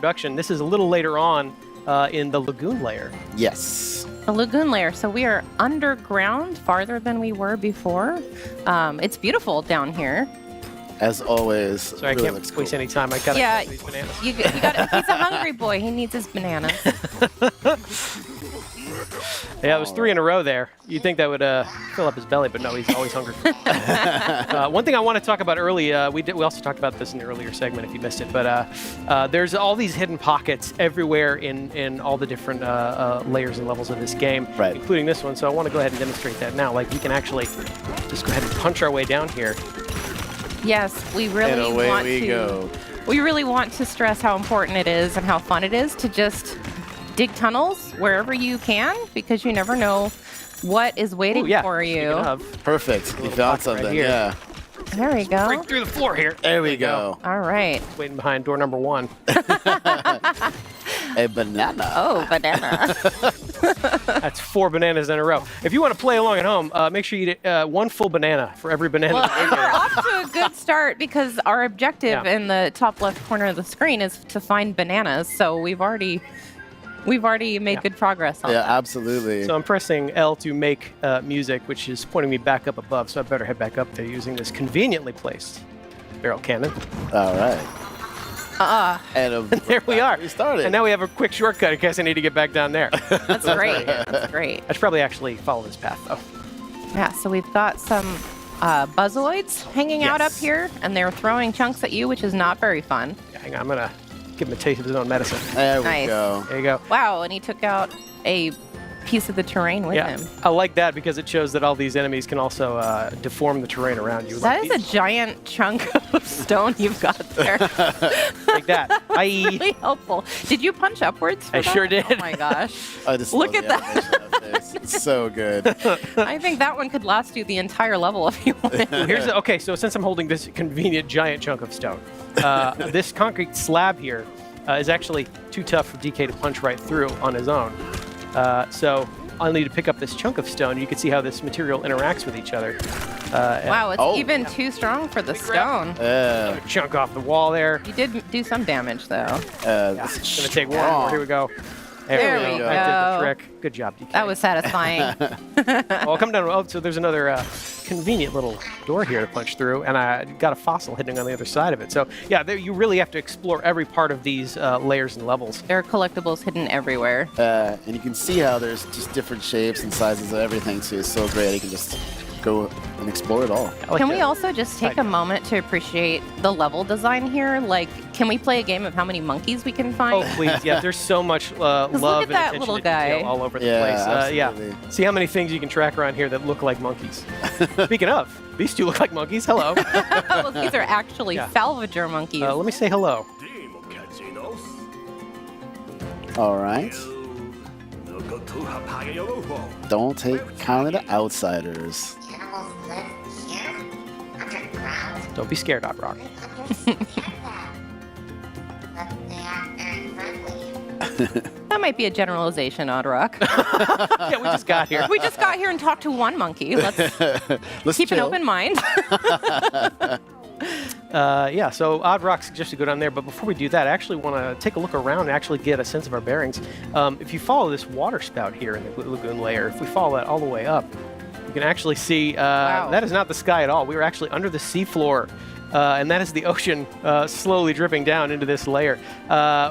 introduction. This is a little later on in the lagoon layer. Yes. The lagoon layer. So we are underground, farther than we were before. It's beautiful down here. As always. Sorry, really I can't waste any time. I gotta Yeah, these bananas. You got. He's a hungry boy. He needs his bananas. Yeah, it was 3 in a row there. You'd think that would fill up his belly, but no, he's always hungry. One thing I want to talk about early, we also talked about this in the earlier segment if you missed it, but there's all these hidden pockets everywhere in all the different layers and levels of this game, right, including this one. So I want to go ahead and demonstrate that now. Like, we can actually just go ahead and punch our way down here. Yes, we really and away want we to. Go. We really want to stress how important it is and how fun it is to just dig tunnels wherever you can, because you never know what is waiting for you. Perfect. You found something. Right yeah. There we go. Break through the floor here. There we go. All right. Waiting behind door number 1. A banana. Oh, banana. That's 4 bananas in a row. If you want to play along at home, make sure you eat 1 full banana for every banana. Well, and we're off to a good start because our objective in the top left corner of the screen is to find bananas. So we've already made good progress on that. Yeah, absolutely. So I'm pressing L to make music, which is pointing me back up above. So I better head back up there using this conveniently placed barrel cannon. All right. And there we are. We started. And now we have a quick shortcut in case I need to get back down there. That's great. That's great. I should probably actually follow this path, though. Yeah, so we've got some buzzoids hanging out up here, and they're throwing chunks at you, which is not very fun. Yeah, hang on, I'm going to give him a taste of his own medicine. There Nice. we go. There you go. Wow, and he took out a piece of the terrain with him. I like that because it shows that all these enemies can also deform the terrain around you. That is a giant chunk of stone you've got there. Like that. Really helpful. Did you punch upwards for I that? sure did. Oh my gosh. I just Look love at the that. animation of this. It's so good. I think that one could last you the entire level if you wanted. Okay, so since I'm holding this convenient giant chunk of stone, this concrete slab here is actually too tough for DK to punch right through on his own. So I'll need to pick up this chunk of stone. You can see how this material interacts with each other. Wow, it's even too strong for the stone. Another chunk off the wall there. You did do some damage, though. This It's going to take one more. Here we go. There we go. That did the trick. Good job, DK. That was satisfying. Well, come down. Oh, so there's another convenient little door here to punch through, and I got a fossil hidden on the other side of it. So, yeah, you really have to explore every part of these layers and levels. There are collectibles hidden everywhere. And you can see how there's just different shapes and sizes of everything, too. It's so great. You can just go and explore it all. Can we also just take a moment to appreciate the level design here? Like, can we play a game of how many monkeys we can find? Oh, please. Yeah, there's so much love and that attention little to guy. detail all over the Yeah, place. absolutely. See how many things you can track around here that look like monkeys. Speaking of, these two look like monkeys. Hello. Well, these are actually salvager monkeys. Let me say hello. All right. Don't take kind of the outsiders. Don't be scared, Odd Rock. That might be a generalization, Odd Rock. Yeah, we just got here. We just got here and talked to one monkey. Let's keep chill. an open mind. Yeah, so Odd Rock suggests to go down there, but before we do that, I actually want to take a look around and actually get a sense of our bearings. If you follow this water spout here in the lagoon layer, if we follow that all the way up, you can actually see that is not the sky at all. We were actually under the seafloor, and that is the ocean slowly dripping down into this layer,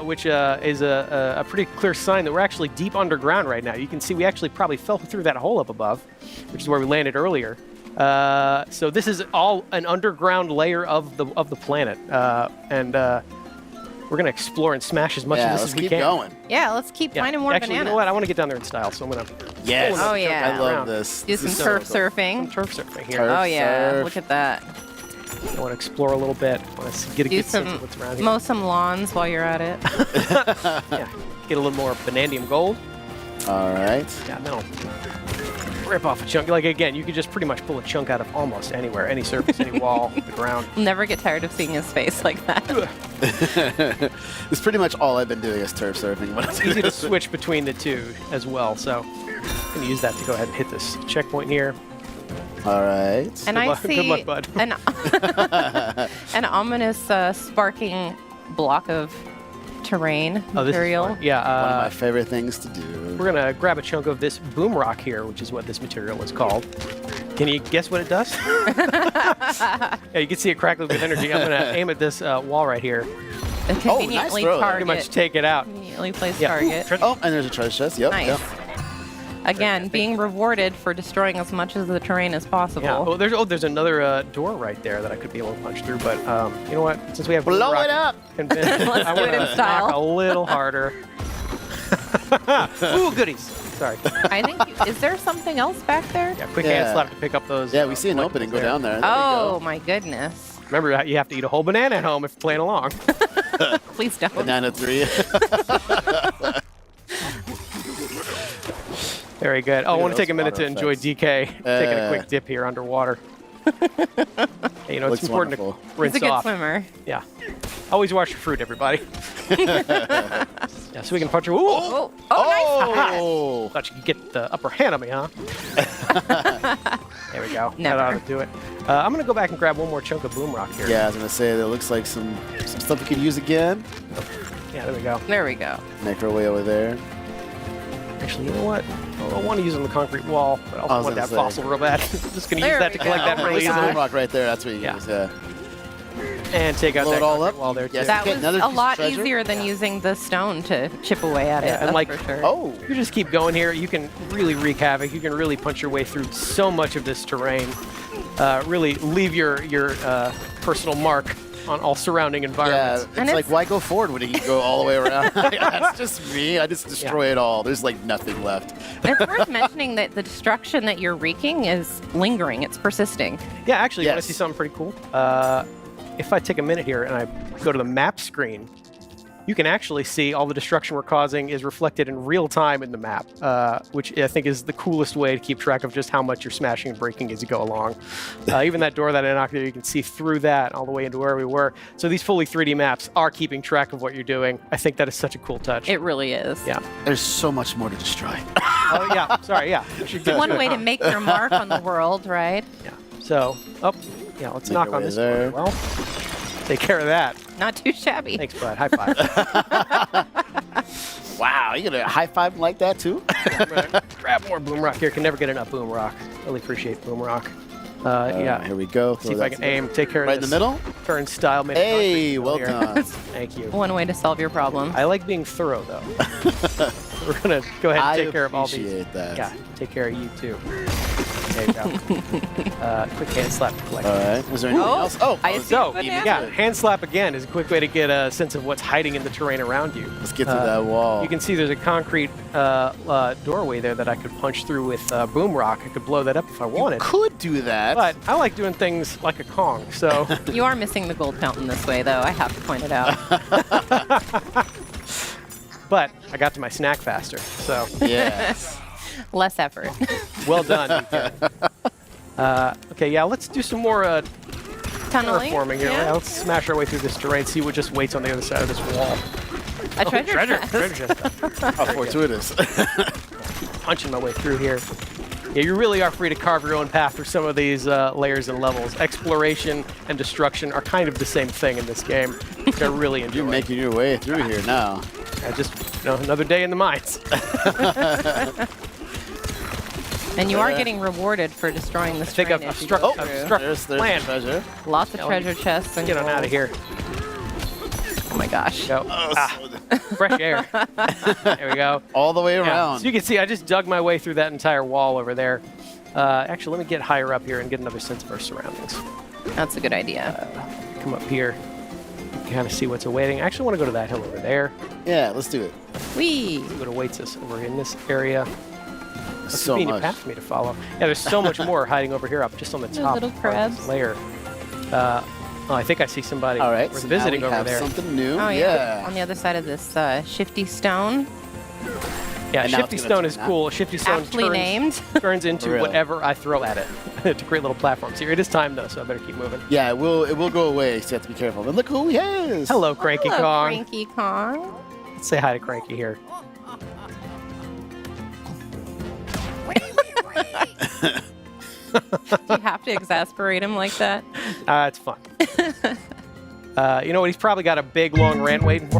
which is a pretty clear sign that we're actually deep underground right now. You can see we actually probably fell through that hole up above, which is where we landed earlier. So this is all an underground layer of the planet, and we're gonna explore and smash as much of this as we can. Let's keep going. Yeah, let's keep finding more Actually, bananas. you know what? I want to get down there in style, so I'm gonna. Yes. Oh, yeah. I love this. Do This some is so turf cool. surfing. Some turf surfing here. Turf Oh yeah, surf. look at that. I want to explore a little bit. I want to get a Do good sense of what's around here. mow some lawns while you're at it. Yeah, get a little more vanadium gold. All right. Yeah, then I'll rip off a chunk. Like, again, you could just pretty much pull a chunk out of almost anywhere, any surface, any wall, the ground. I'll never get tired of seeing his face like that. It's pretty much all I've been doing is turf surfing. It's easy to switch between the two as well, so I'm going to use that to go ahead and hit this checkpoint here. All right. And Good I luck- see good luck, bud. an ominous sparking block of terrain Oh, this is material. fun. Yeah. One of my favorite things to do. We're gonna grab a chunk of this boom rock here, which is what this material is called. Can you guess what it does? Yeah, you can see it crackling with energy. I'm gonna aim at this wall right here. A conveniently throw. target. Pretty much take it out. Conveniently placed Yeah. target. Oh, and there's a treasure chest. Yep. Nice. Yep. Again, being rewarded for destroying as much of the terrain as possible. Yeah. There's another door right there that I could be able to punch through. But you know what? Since we have Blow boom rock, it up. convinced, Let's I do it want in to style. knock a little harder. Ooh, goodies. Sorry. I think. Is there something else back there? Yeah, quick hand Yeah. slap to pick up those. Yeah, we see an collectibles opening. Go there. down there. There Oh we my goodness! Remember, you have to eat a whole banana at home if you're playing along. Please don't. go. Banana 3. Very good. Oh, I Look at want to take a those minute to water enjoy effects. DK taking a quick dip here underwater. Hey, you know, it's Looks important wonderful. to rinse He's a good off. swimmer. Yeah. Always wash your fruit, everybody. Yeah, so we can punch her. Ooh! Oh, nice. Oh. Thought you could get the upper hand on me, huh? There we go. Never. That ought to do it. I'm going to go back and grab one more chunk of boom rock here. Yeah, I was gonna say that looks like some stuff we could use again. Yeah, there we go. There we go. Make our way over there. Actually, you know what? I want to use it on the concrete wall, but I I also was want gonna that say. fossil real bad. Just going to use There that we to collect go. that Oh my really There's God. a easily. rock right there. That's what you Yeah. use. Yeah. And take out Blow that it all concrete up. wall there, too. Yes. That Okay, was another a piece of lot treasure? easier than using the stone to chip away at it. Yeah, and That's like- for sure. Oh. You just keep going here. You can really wreak havoc. You can really punch your way through so much of this terrain. Really leave your personal mark on all surrounding Yeah, environments. it's And like, it's- why go forward when you can go all the way around? That's just me. I just destroy it all. There's like nothing left. It's worth mentioning that the destruction that you're wreaking is lingering. It's persisting. Yeah, actually, you want Yes. to see something pretty cool? If I take a minute here and I go to the map screen, you can actually see all the destruction we're causing is reflected in real time in the map, which I think is the coolest way to keep track of just how much you're smashing and breaking as you go along. Even that door that I knocked there, you can see through that all the way into where we were. So these fully 3D maps are keeping track of what you're doing. I think that is such a cool touch. It really is. Yeah. There's so much more to destroy. Oh, yeah. Sorry, yeah. I should get One to it. way to make your mark on the world, right? Yeah. So, yeah, let's Make knock our on way this there. door. Well, take care of that. Not too shabby. Thanks, bud. High five. Wow, you gonna high five him like that too? I'm gonna grab more boom rock here. Can never get enough boom rock. Really appreciate boom rock. Yeah. Here we go. See if I can aim. Take care of Right in this. the middle. Turnstile. made of Hey, concrete well here. done. Thank you. One way to solve your problem. I like being thorough, though. We're gonna go ahead and I take care of all these. appreciate that. Yeah. Take care of you too. There you go. Quick hand slap to collect. All right. Was there anything Oh, else? Oh, I let's see. So, Banana. yeah, hand slap again is a quick way to get a sense of what's hiding in the terrain around you. get through that wall. You can see there's a concrete doorway there that I could punch through with boom rock. I could blow that up if I wanted. could do that. But I like doing things like a Kong, so You are missing the gold fountain this way, though. I have to point it out. but I got to my snack faster. So Yes. Less effort. well done. DK. Okay, yeah, let's do some more Tunneling. terraforming here. Yeah. Let's smash our way through this terrain, see what just waits on the other side of this wall. A treasure chest. treasure chest. How fortuitous. Punching my way through here. Yeah, you really are free to carve your own path through some of these layers and levels. Exploration and destruction are kind of the same thing in this game, which I really enjoy. You're making your way through here now. Just another day in the mines. And you are getting rewarded for destroying the think terrain I've as you struck- go I've through. struck- There's Land. the treasure. Lots of Yeah, treasure chests. And Get on out of here. Oh my gosh. Go. Oh, Fresh air. There we go. all the way Yeah. around. So you can see I just dug my way through that entire wall over there. Actually, let me get higher up here and get another sense of our surroundings. That's a good idea. Come up here. Kind of see what's awaiting. I actually want to go to that hill over there. Yeah, let's do it. Whee! See what awaits us over in this area. That's a So convenient much. path for me to follow. Yeah, there's so much more hiding over here up just on the top little part of this crabs. layer. Oh, I think I see somebody. All right. We're So visiting now we over have there. something new. Oh, yeah. On the other side of this shifty stone. Yeah, And now Shifty it's gonna Stone turn is that. cool. Shifty Stone Aptly named. turns into Really? whatever I throw at it to create little platforms here. It is time though, so I better keep moving. Yeah, it will go away, so you have to be careful. But look who he is. Hello, Cranky Hello, Kong. Cranky Kong. Let's say hi to Cranky here. Do you have to exasperate him like that? It's fun. You know what? He's probably got a big, long rant waiting for